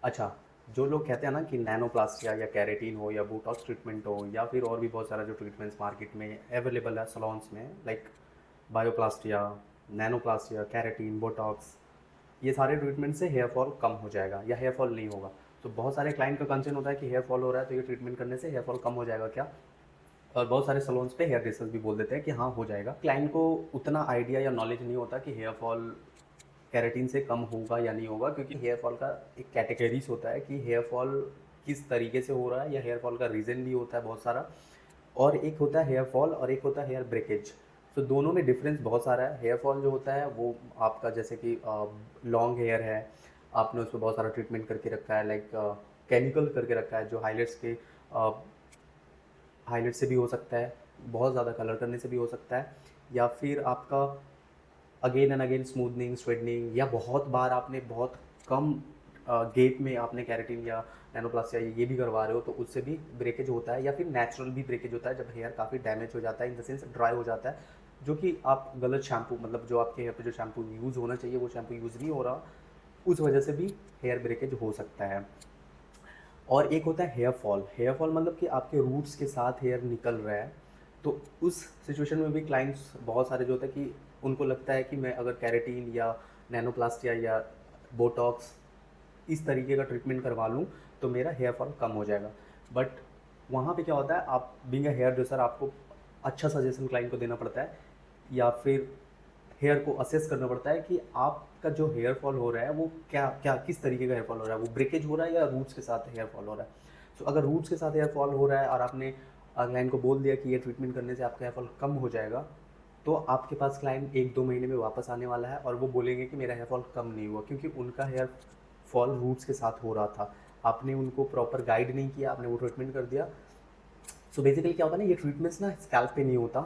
अच्छा, जो लोग कहते हैं ना कि नैनोप्लास्टिया या केराटिन हो या बोटॉक्स ट्रीटमेंट हो या फिर और भी बहुत सारा जो ट्रीटमेंट्स मार्केट में अवेलेबल है सलोन्स में, लाइक बायोप्लास्टिया, नैनोप्लास्टिया, केराटिन, बोटॉक्स, ये सारे ट्रीटमेंट से हेयर फॉल कम हो जाएगा या हेयर फॉल नहीं होगा। तो बहुत सारे क्लाइंट का कंसर्न होता है कि हेयर फॉल हो रहा है तो ये ट्रीटमेंट करने से हेयर फॉल कम हो जाएगा क्या? और बहुत सारे सलोन्स पे हेयर ड्रेसर्स भी बोल देते हैं कि हाँ हो जाएगा। क्लाइंट को उतना आइडिया या नॉलेज नहीं होता कि हेयर फॉल केराटिन से कम होगा या नहीं होगा, क्योंकि हेयर फॉल का एक कैटेगरीज होता है कि हेयर फॉल किस तरीके से हो रहा है या हेयर फॉल का रीज़न भी होता है बहुत सारा। और एक होता है हेयर फॉल और एक होता है हेयर ब्रेकेज। तो दोनों में डिफरेंस बहुत सारा है। हेयर फॉल जो होता है वो आपका जैसे कि लॉन्ग हेयर है, आपने उस पर बहुत सारा ट्रीटमेंट करके रखा है, लाइक केमिकल करके रखा है जो हाईलाइट्स के हाईलाइट से भी हो सकता है, बहुत ज़्यादा कलर करने से भी हो सकता है, या फिर आपका again and again smoothening straightening, या बहुत बार आपने बहुत कम गेप में आपने कैरेटिन या नैनोप्लास्टिया ये भी करवा रहे हो तो उससे भी ब्रेकेज होता है। या फिर नेचुरल भी ब्रेकेज होता है जब हेयर काफ़ी डैमेज हो जाता है, इन द सेंस ड्राई हो जाता है, जो कि आप गलत शैम्पू, मतलब जो आपके हेयर पे जो शैम्पू यूज़ होना चाहिए वो शैम्पू यूज़ नहीं हो रहा, उस वजह से भी हेयर ब्रेकेज हो सकता है। और एक होता है हेयर फॉल। हेयर फॉल मतलब कि आपके रूट्स के साथ हेयर निकल रहा है। तो उस सिचुएशन में भी क्लाइंट्स बहुत सारे जो होता है कि उनको लगता है कि मैं अगर कैरेटीन या नैनोप्लास्टिया या बोटॉक्स इस तरीके का ट्रीटमेंट करवा लूँ तो मेरा हेयर फॉल कम हो जाएगा। बट वहाँ पे क्या होता है, आप बीइंग अ हेयर ड्रेसर आपको अच्छा सजेशन क्लाइंट को देना पड़ता है, या फिर हेयर को असेस करना पड़ता है कि आपका जो हेयर फॉल हो रहा है वो क्या क्या किस तरीके का हेयर फॉल हो रहा है, वो ब्रेकेज हो रहा है या रूट्स के साथ हेयर फॉल हो रहा है। सो अगर रूट्स के साथ हेयर फॉल हो रहा है और आपने क्लाइंट को बोल दिया कि ये ट्रीटमेंट करने से आपका हेयर फॉल कम हो जाएगा, तो आपके पास क्लाइंट 1-2 महीने में वापस आने वाला है और वो बोलेंगे कि मेरा हेयर फॉल कम नहीं हुआ, क्योंकि उनका हेयर फॉल रूट्स के साथ हो रहा था। आपने उनको प्रॉपर गाइड नहीं किया, आपने वो ट्रीटमेंट कर दिया। सो बेसिकली क्या होता है ना, ये ट्रीटमेंट्स ना स्कैल्प पे नहीं होता,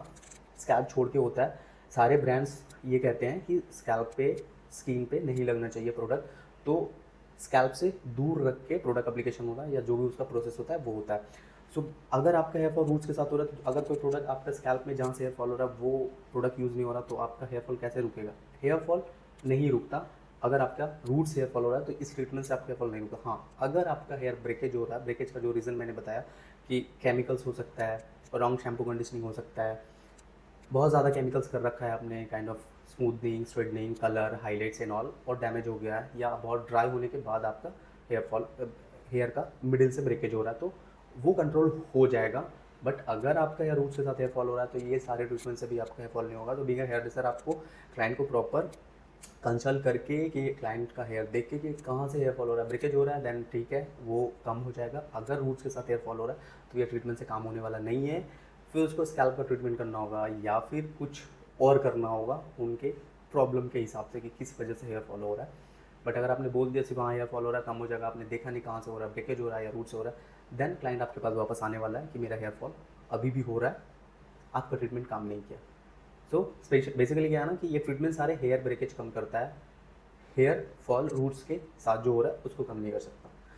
स्कैल्प छोड़ के होता है। सारे ब्रांड्स ये कहते हैं कि स्कैल्प पे, स्किन पे नहीं लगना चाहिए प्रोडक्ट, तो स्कैल्प से दूर रख के प्रोडक्ट अप्लीकेशन होता है या जो भी उसका प्रोसेस होता है वो होता है। सो अगर आपका हेयर फॉल रूट्स के साथ हो रहा है तो अगर कोई प्रोडक्ट आपका स्कैल्प में जहाँ से हेयर फॉल हो रहा है वो प्रोडक्ट यूज़ नहीं हो रहा तो आपका हेयर फॉल कैसे रुकेगा? हेयर फॉल नहीं रुकता अगर आपका रूट्स हेयर फॉल हो रहा है, तो इस ट्रीटमेंट से आपका हेयर फॉल नहीं रुका। हाँ, अगर आपका हेयर ब्रेकेज हो रहा है, ब्रेकेज का जो रीज़न मैंने बताया कि केमिकल्स हो सकता है, रॉन्ग शैम्पू कंडीशनिंग हो सकता है, बहुत ज़्यादा केमिकल्स कर रखा है आपने, kind of smoothening straightening colour highlights and all, और डैमेज हो गया है, या बहुत ड्राई होने के बाद आपका हेयर फॉल, हेयर का मिडिल से ब्रेकेज हो रहा है, तो वो कंट्रोल हो जाएगा। बट अगर आपका हेयर रूट्स के साथ हेयर फॉल हो रहा है तो ये सारे ट्रीटमेंट से भी आपका हेयर फॉल नहीं होगा। तो बीइंग अ हेयर ड्रेसर आपको क्लाइंट को प्रॉपर कंसल्ट करके कि क्लाइंट का हेयर देख के कि कहाँ से हेयर फॉल हो रहा है, ब्रेकेज हो रहा है, देन ठीक है वो कम हो जाएगा। अगर रूट्स के साथ हेयर फॉल हो रहा है तो ये ट्रीटमेंट से काम होने वाला नहीं है, फिर उसको स्कैल्प का ट्रीटमेंट करना होगा या फिर कुछ और करना होगा उनके प्रॉब्लम के हिसाब से कि किस वजह से हेयर फॉल हो रहा है। बट अगर आपने बोल दिया सिर्फ हाँ हेयर फॉल हो रहा है कम हो जाएगा, आपने देखा नहीं कहाँ से हो रहा है, ब्रेकेज हो रहा है या रूट से हो रहा है, देन क्लाइंट आपके पास वापस आने वाला है कि मेरा हेयर फॉल अभी भी हो रहा है, आपका ट्रीटमेंट काम नहीं किया। सो बेसिकली क्या है ना कि ये ट्रीटमेंट सारे हेयर ब्रेकेज कम करता है, हेयर फॉल रूट्स के साथ जो हो रहा है उसको कम नहीं कर सकता।